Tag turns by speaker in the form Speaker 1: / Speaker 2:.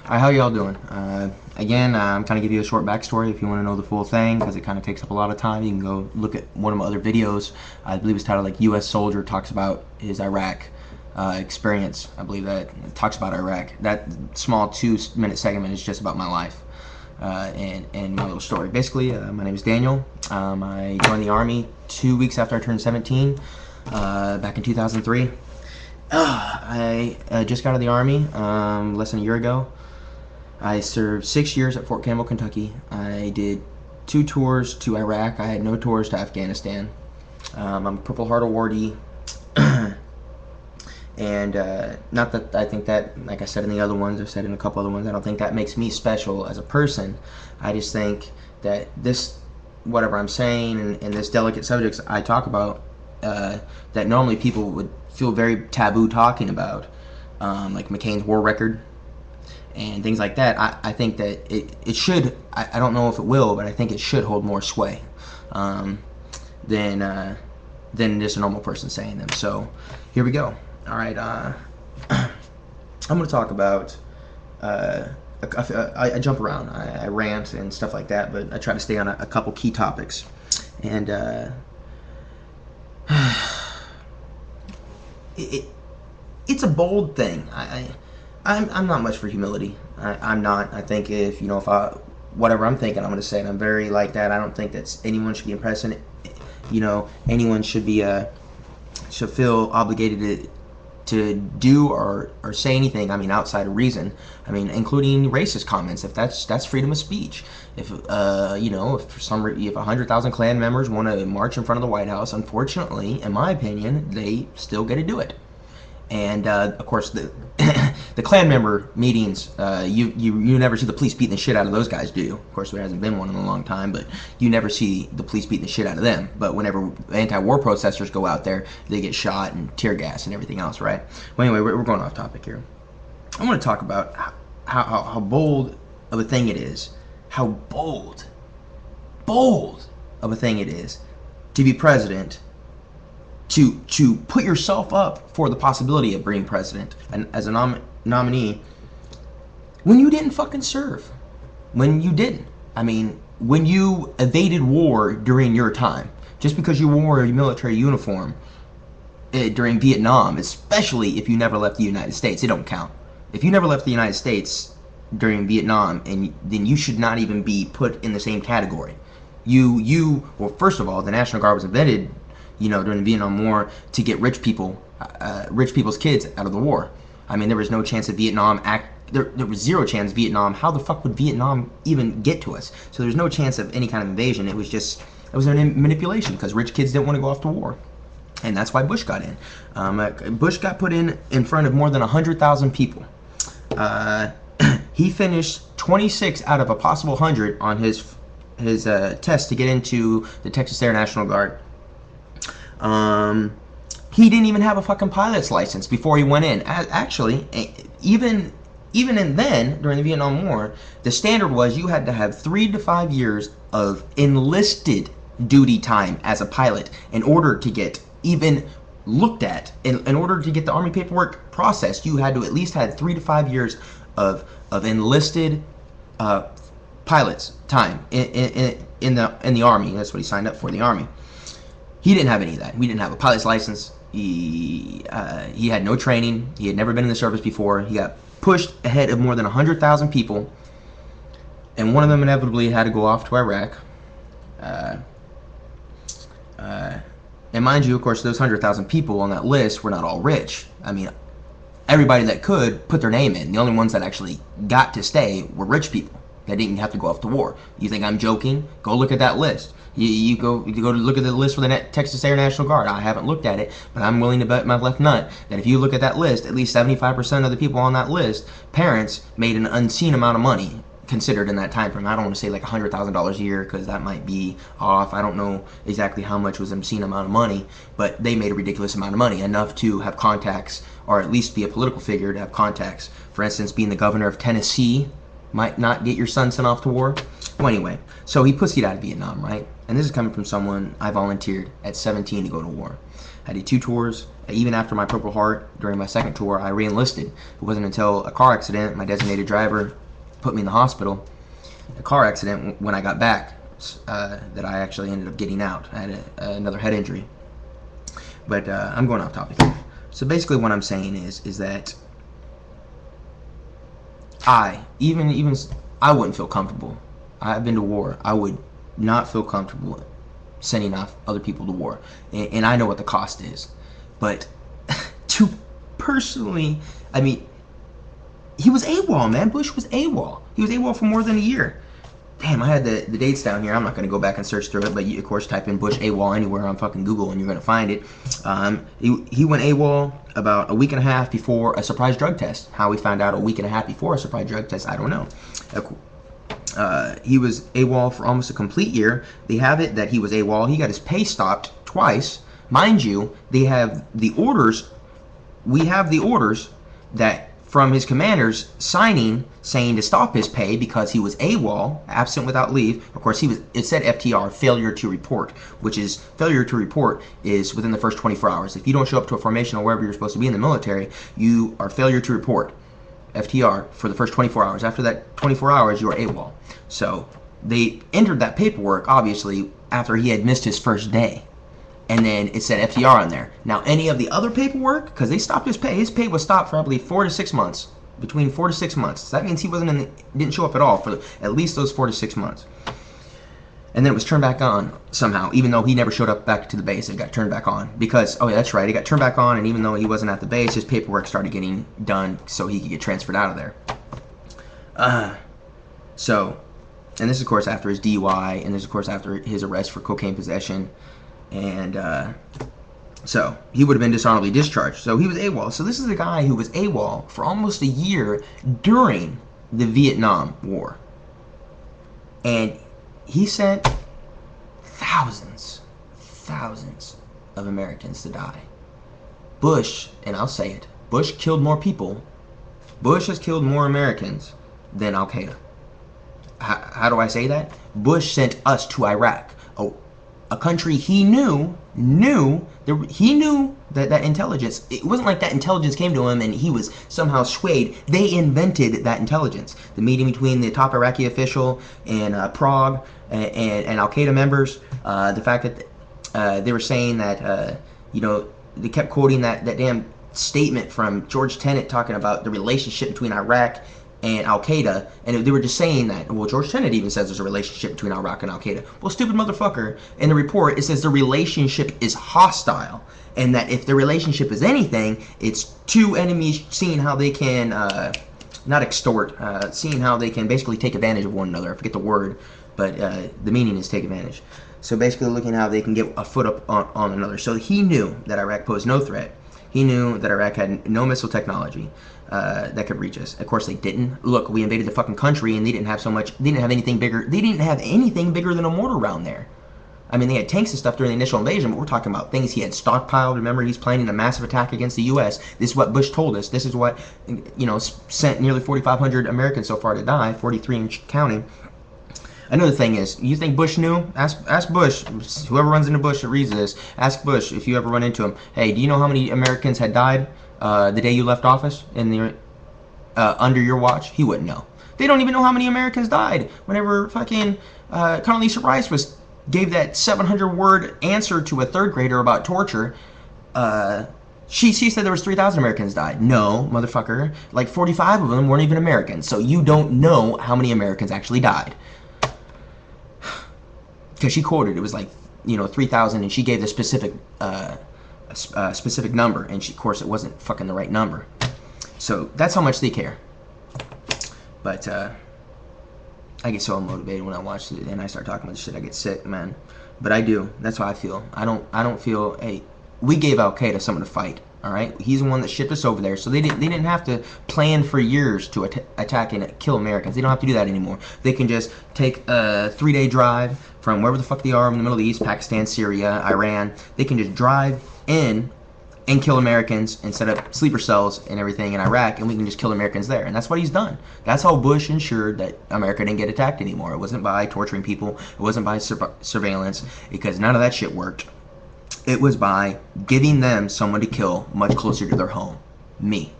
Speaker 1: Hi, how y'all doing? Again, I'm kind of give you a short backstory if you want to know the full thing, because it kind of takes up a lot of time. You can go look at one of my other videos. I believe it's titled like U.S. Soldier talks about his Iraq experience. I believe that it talks about Iraq. That small 2-minute segment is just about my life and my little story. Basically, my name is Daniel. I joined the Army 2 weeks after I turned 17 back in 2003. I just got out of the Army less than a year ago. I served 6 years at Fort Campbell, Kentucky. I did 2 tours to Iraq. I had no tours to Afghanistan. I'm a Purple Heart awardee. And not that I think that, like I said in the other ones, I've said in a couple other ones, I don't think that makes me special as a person. I just think that this, whatever I'm saying, and this delicate subjects I talk about, that normally people would feel very taboo talking about, like McCain's war record and things like that. I think that it should, I don't know if it will, but I think it should hold more sway than just a normal person saying them. So here we go. All right, I'm going to talk about, I jump around, I rant and stuff like that, but I try to stay on a couple key topics. And it's a bold thing. I'm not much for humility. I'm not. I think if whatever I'm thinking, I'm going to say it. I'm very like that. I don't think that anyone should be impressing. Anyone should be should feel obligated to do or say anything. I mean, outside of reason. I mean, including racist comments. If that's freedom of speech. If if for some reason, if 100,000 Klan members want to march in front of the White House, unfortunately, in my opinion, they still get to do it. And of course, the the Klan member meetings, you never see the police beating the shit out of those guys, do you? Of course, there hasn't been one in a long time, but you never see the police beating the shit out of them. But whenever anti-war protesters go out there, they get shot and tear gas and everything else, right? Well, anyway, we're going off topic here. I want to talk about how bold of a thing it is, how bold of a thing it is to be president, to put yourself up for the possibility of being president and as a nominee when you didn't fucking serve. When you didn't. I mean, when you evaded war during your time. Just because you wore a military uniform during Vietnam, especially if you never left the United States, it don't count. If you never left the United States during Vietnam, then you should not even be put in the same category. Well, first of all, the National Guard was invented during the Vietnam War to get rich people's kids out of the war. I mean, there was no chance of Vietnam there was zero chance Vietnam. How the fuck would Vietnam even get to us? So there's no chance of any kind of invasion. It was a manipulation because rich kids didn't want to go off to war. And that's why Bush got in. Bush got put in front of more than 100,000 people. He finished 26 out of a possible 100 on his test to get into the Texas Air National Guard. He didn't even have a fucking pilot's license before he went in. Actually, even then, during the Vietnam War, the standard was you had to have 3 to 5 years of enlisted duty time as a pilot in order to get even looked at. In order to get the Army paperwork processed, you had to at least have 3 to 5 years of enlisted pilots time in the Army. That's what he signed up for, the Army. He didn't have any of that. We didn't have a pilot's license. He had no training. He had never been in the service before. He got pushed ahead of more than 100,000 people, and one of them inevitably had to go off to Iraq. And mind you, of course, those 100,000 people on that list were not all rich. I mean, everybody that could put their name in. The only ones that actually got to stay were rich people that didn't have to go off to war. You think I'm joking? Go look at that list. You go to look at the list for the Texas Air National Guard. I haven't looked at it, but I'm willing to bet my left nut that if you look at that list, at least 75% of the people on that list, parents made an unseen amount of money considered in that time frame. I don't want to say like $100,000 a year because that might be off. I don't know exactly how much was an obscene amount of money, but they made a ridiculous amount of money, enough to have contacts, or at least be a political figure to have contacts. For instance, being the governor of Tennessee might not get your son sent off to war. Well, anyway, so he pussied out of Vietnam, right? And this is coming from someone I volunteered at 17 to go to war. I did 2 tours. Even after my Purple Heart, during my second tour, I re-enlisted. It wasn't until a car accident, my designated driver put me in the hospital, a car accident, when I got back, that I actually ended up getting out. I had another head injury. But I'm going off topic here. So basically what I'm saying is that I wouldn't feel comfortable. I've been to war. I would not feel comfortable sending off other people to war. And I know what the cost is. But to personally, I mean, he was AWOL, man. Bush was AWOL. He was AWOL for more than a year. Damn, I had the dates down here. I'm not going to go back and search through it, but you, of course, type in Bush AWOL anywhere on fucking Google and you're going to find it. He went AWOL about a week and a half before a surprise drug test. How we found out a week and a half before a surprise drug test, I don't know. He was AWOL for almost a complete year. They have it that he was AWOL. He got his pay stopped twice. Mind you, they have the orders. We have the orders that from his commanders signing saying to stop his pay because he was AWOL, absent without leave. Of course, it said FTR, failure to report, which is failure to report is within the first 24 hours. If you don't show up to a formation or wherever you're supposed to be in the military, you are failure to report, FTR, for the first 24 hours. After that 24 hours, you are AWOL. So they entered that paperwork, obviously, after he had missed his first day. And then it said FTR on there. Now, any of the other paperwork, because they stopped his pay was stopped for, I believe, 4 to 6 months. Between 4 to 6 months. So that means he didn't show up at all for at least those 4 to 6 months. And then it was turned back on somehow, even though he never showed up back to the base. It got turned back on because, oh yeah, that's right, it got turned back on, and even though he wasn't at the base, his paperwork started getting done so he could get transferred out of there. And this, of course, after his DUI, and this, of course, after his arrest for cocaine possession. And so he would have been dishonorably discharged. So he was AWOL. So this is a guy who was AWOL for almost a year during the Vietnam War. And he sent thousands of Americans to die. Bush, and I'll say it, Bush killed more people. Bush has killed more Americans than Al-Qaeda. How do I say that? Bush sent us to Iraq. A country he knew that intelligence, it wasn't like that intelligence came to him and he was somehow swayed. They invented that intelligence. The meeting between the top Iraqi official and Prague and Al-Qaeda members, the fact that they were saying that, they kept quoting that damn statement from George Tenet talking about the relationship between Iraq and Al-Qaeda, and they were just saying that, well, George Tenet even says there's a relationship between Iraq and Al-Qaeda. Well, stupid motherfucker, in the report, it says the relationship is hostile, and that if the relationship is anything, it's two enemies seeing how they can, not extort, seeing how they can basically take advantage of one another. I forget the word, but the meaning is take advantage. So basically looking how they can get a foot up on another. So he knew that Iraq posed no threat. He knew that Iraq had no missile technology that could reach us. Of course, they didn't. Look, we invaded the fucking country, and they didn't have anything bigger. They didn't have anything bigger than a mortar round there. I mean, they had tanks and stuff during the initial invasion, but we're talking about things he had stockpiled. Remember, he's planning a massive attack against the U.S. This is what Bush told us. This is what, sent nearly 4,500 Americans so far to die, 43 and counting. Another thing is, you think Bush knew? Ask Bush, whoever runs into Bush that reads this, ask Bush if you ever run into him. Hey, do you know how many Americans had died the day you left office under your watch? He wouldn't know. They don't even know how many Americans died whenever fucking Condoleezza Rice gave that 700-word answer to a third grader about torture. She said there was 3,000 Americans died. No, motherfucker. Like 45 of them weren't even Americans. So you don't know how many Americans actually died. Because she quoted, it was like, 3,000, and she gave the specific number, and of course it wasn't fucking the right number. So that's how much they care. But I get so unmotivated when I watch it and I start talking about this shit. I get sick, man. But I do. That's how I feel. I don't feel. Hey, we gave Al-Qaeda someone to fight. All right, he's the one that shipped us over there, so they didn't have to plan for years to attack and kill Americans. They don't have to do that anymore. They can just take a 3-day drive from wherever the fuck they are in the Middle East, Pakistan, Syria, Iran. They can just drive in and kill Americans and set up sleeper cells and everything in Iraq, and we can just kill Americans there. And that's what he's done. That's how Bush ensured that America didn't get attacked anymore. It wasn't by torturing people. It wasn't by surveillance, because none of that shit worked. It was by giving them someone to kill much closer to their home. Me.